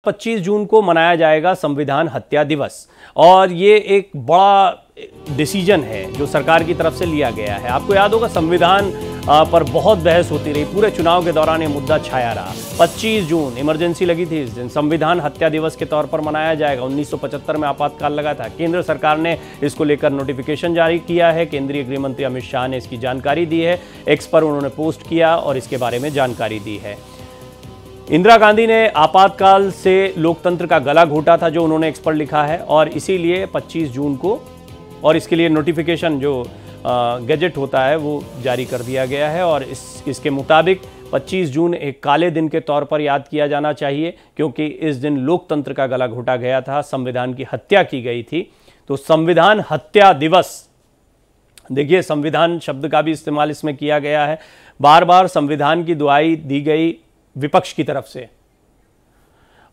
25 जून को मनाया जाएगा संविधान हत्या दिवस और ये एक बड़ा डिसीजन है जो सरकार की तरफ से लिया गया है। आपको याद होगा संविधान पर बहुत बहस होती रही, पूरे चुनाव के दौरान ये मुद्दा छाया रहा। 25 जून इमरजेंसी लगी थी, इस दिन संविधान हत्या दिवस के तौर पर मनाया जाएगा। 1975 में आपातकाल लगा था। केंद्र सरकार ने इसको लेकर नोटिफिकेशन जारी किया है। केंद्रीय गृह मंत्री अमित शाह ने इसकी जानकारी दी है, एक्स पर उन्होंने पोस्ट किया और इसके बारे में जानकारी दी है। इंदिरा गांधी ने आपातकाल से लोकतंत्र का गला घोटा था, जो उन्होंने एक्स पर लिखा है, और इसीलिए 25 जून को और इसके लिए नोटिफिकेशन जो गैजेट होता है वो जारी कर दिया गया है। और इसके मुताबिक 25 जून एक काले दिन के तौर पर याद किया जाना चाहिए, क्योंकि इस दिन लोकतंत्र का गला घोटा गया था, संविधान की हत्या की गई थी। तो संविधान हत्या दिवस, देखिए संविधान शब्द का भी इस्तेमाल इसमें किया गया है। बार बार संविधान की दुहाई दी गई विपक्ष की तरफ से,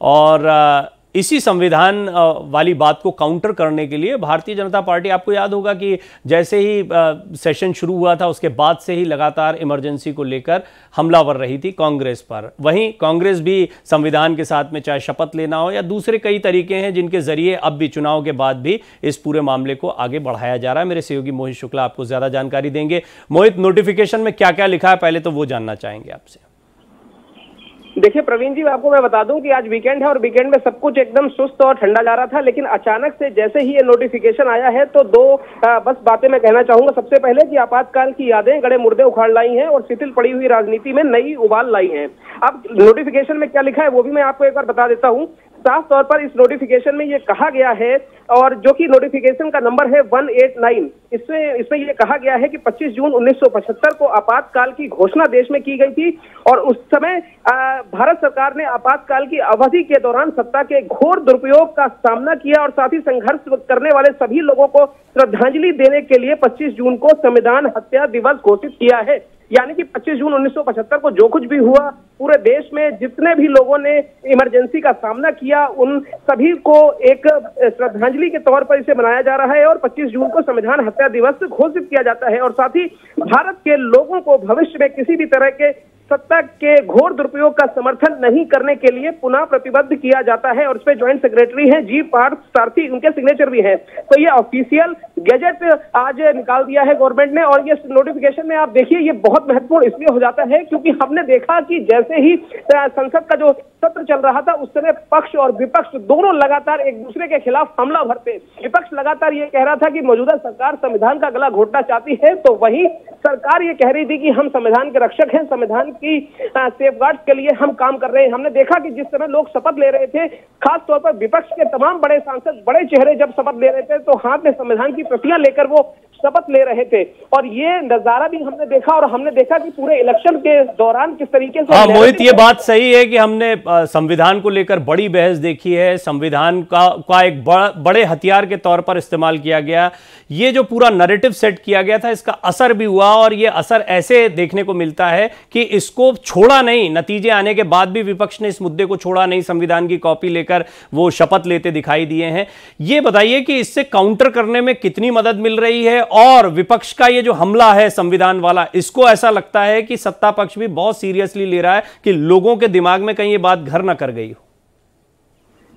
और इसी संविधान वाली बात को काउंटर करने के लिए भारतीय जनता पार्टी, आपको याद होगा कि जैसे ही सेशन शुरू हुआ था उसके बाद से ही लगातार इमरजेंसी को लेकर हमलावर रही थी कांग्रेस पर। वहीं कांग्रेस भी संविधान के साथ में चाहे शपथ लेना हो या दूसरे कई तरीके हैं जिनके जरिए अब भी चुनाव के बाद भी इस पूरे मामले को आगे बढ़ाया जा रहा है। मेरे सहयोगी मोहित शुक्ला आपको ज्यादा जानकारी देंगे। मोहित, नोटिफिकेशन में क्या क्या लिखा है पहले तो वो जानना चाहेंगे आपसे। देखिए प्रवीण जी, आपको मैं बता दूं कि आज वीकेंड है और वीकेंड में सब कुछ एकदम सुस्त और ठंडा जा रहा था, लेकिन अचानक से जैसे ही ये नोटिफिकेशन आया है तो दो बस बातें मैं कहना चाहूंगा। सबसे पहले कि आपातकाल की यादें गड़े मुर्दे उखाड़ लाई हैं और शिथिल पड़ी हुई राजनीति में नई उबाल लाई हैं। अब नोटिफिकेशन में क्या लिखा है वो भी मैं आपको एक बार बता देता हूँ। साफ तौर पर इस नोटिफिकेशन में ये कहा गया है, और जो कि नोटिफिकेशन का नंबर है 189, इसमें ये कहा गया है कि 25 जून 1975 को आपातकाल की घोषणा देश में की गई थी और उस समय भारत सरकार ने आपातकाल की अवधि के दौरान सत्ता के घोर दुरुपयोग का सामना किया और साथ ही संघर्ष करने वाले सभी लोगों को श्रद्धांजलि देने के लिए 25 जून को संविधान हत्या दिवस घोषित किया है। यानी कि 25 जून 1975 को जो कुछ भी हुआ, पूरे देश में जितने भी लोगों ने इमरजेंसी का सामना किया, उन सभी को एक श्रद्धांजलि के तौर पर इसे मनाया जा रहा है और 25 जून को संविधान हत्या दिवस घोषित किया जाता है। और साथ ही भारत के लोगों को भविष्य में किसी भी तरह के सत्ता के घोर दुरुपयोग का समर्थन नहीं करने के लिए पुनः प्रतिबद्ध किया जाता है। और इसमें ज्वाइंट सेक्रेटरी हैं जी पार्थ सारथी, उनके सिग्नेचर भी हैं। तो ये ऑफिशियल गैजेट आज निकाल दिया है गवर्नमेंट ने। और ये नोटिफिकेशन में आप देखिए, ये बहुत महत्वपूर्ण इसलिए हो जाता है क्योंकि हमने देखा कि जैसे ही संसद का जो सत्र चल रहा था उस समय पक्ष और विपक्ष दोनों लगातार एक दूसरे के खिलाफ हमला भरते। विपक्ष लगातार ये कह रहा था कि मौजूदा सरकार संविधान का गला घोटना चाहती है, तो वहीं सरकार ये कह रही थी कि हम संविधान के रक्षक हैं, संविधान की सेफगार्ड्स के लिए हम काम कर रहे हैं। हमने देखा कि जिस समय लोग शपथ ले रहे थे, खास तौर पर विपक्ष के तमाम बड़े सांसद, बड़े चेहरे जब शपथ ले रहे थे तो हाथ में संविधान की प्रतियां लेकर वो शपथ ले रहे थे। और ये नजारा भी हमने देखा, और हमने देखा कि पूरे इलेक्शन के दौरान किस तरीके से मोहित, ये बात सही है कि हमने संविधान को लेकर बड़ी बहस देखी है। संविधान का एक बड़े हथियार के तौर पर इस्तेमाल किया गया। ये जो पूरा नैरेटिव सेट किया गया था, इसका असर भी हुआ, और ये असर ऐसे देखने को मिलता है कि इसको छोड़ा नहीं। नतीजे आने के बाद भी विपक्ष ने इस मुद्दे को छोड़ा नहीं, संविधान की कॉपी लेकर वो शपथ लेते दिखाई दिए हैं। ये बताइए कि इससे काउंटर करने में कितनी मदद मिल रही है, और विपक्ष का ये जो हमला है संविधान वाला, इसको ऐसा लगता है कि सत्ता पक्ष भी बहुत सीरियसली ले रहा है कि लोगों के दिमाग में कहीं ये बात घर ना कर गई हो?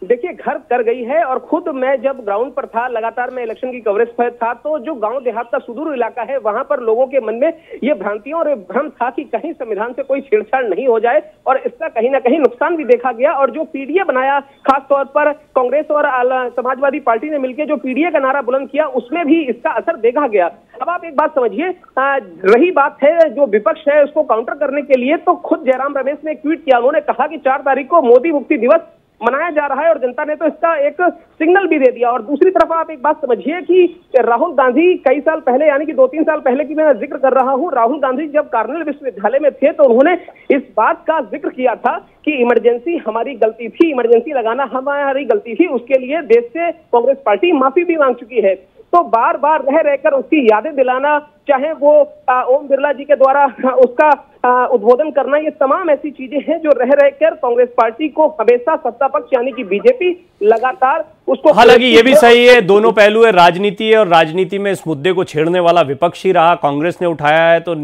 देखिए, घर कर गई है। और खुद मैं जब ग्राउंड पर था, लगातार मैं इलेक्शन की कवरेज पर था, तो जो गांव देहात का सुदूर इलाका है वहां पर लोगों के मन में ये भ्रांतियां और भ्रम था कि कहीं संविधान से कोई छेड़छाड़ नहीं हो जाए, और इसका कहीं ना कहीं नुकसान भी देखा गया। और जो पीडीए बनाया, खासतौर पर कांग्रेस और समाजवादी पार्टी ने मिलकर जो पीडीए का नारा बुलंद किया, उसमें भी इसका असर देखा गया। अब आप एक बात समझिए, रही बात है जो विपक्ष है उसको काउंटर करने के लिए, तो खुद जयराम रमेश ने एक ट्वीट किया। उन्होंने कहा कि 4 तारीख को मोदी मुक्ति दिवस मनाया जा रहा है और जनता ने तो इसका एक सिग्नल भी दे दिया। और दूसरी तरफ आप एक बात समझिए कि राहुल गांधी कई साल पहले, यानी कि 2-3 साल पहले की मैं जिक्र कर रहा हूं, राहुल गांधी जब कार्नेल विश्वविद्यालय में थे तो उन्होंने इस बात का जिक्र किया था कि इमरजेंसी हमारी गलती थी, इमरजेंसी लगाना हमारी गलती थी। उसके लिए देश से कांग्रेस पार्टी माफी भी मांग चुकी है। तो बार बार रह रहकर उसकी यादें दिलाना, चाहे वो ओम बिरला जी के द्वारा उसका उद्बोधन करना, ये तमाम ऐसी चीजें हैं जो रह रहकर कांग्रेस पार्टी को हमेशा सत्ता पक्ष यानी कि बीजेपी लगातार उसको, हालांकि ये भी सही है, दोनों पहलू है, राजनीति है और राजनीति में इस मुद्दे को छेड़ने वाला विपक्ष ही रहा, कांग्रेस ने उठाया है, तो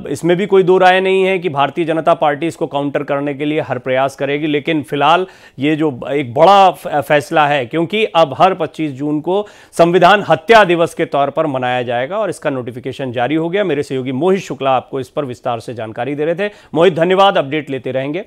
इसमें भी कोई दो राय नहीं है कि भारतीय जनता पार्टी इसको काउंटर करने के लिए हर प्रयास करेगी। लेकिन फिलहाल ये जो एक बड़ा फैसला है, क्योंकि अब हर 25 जून को संविधान हत्या दिवस के तौर पर मनाया जाएगा और इसका नोटिफिकेशन जारी हो गया। मेरे सहयोगी मोहित शुक्ला आपको इस पर विस्तार से जानकारी दे रहे थे। मोहित, धन्यवाद, अपडेट लेते रहेंगे।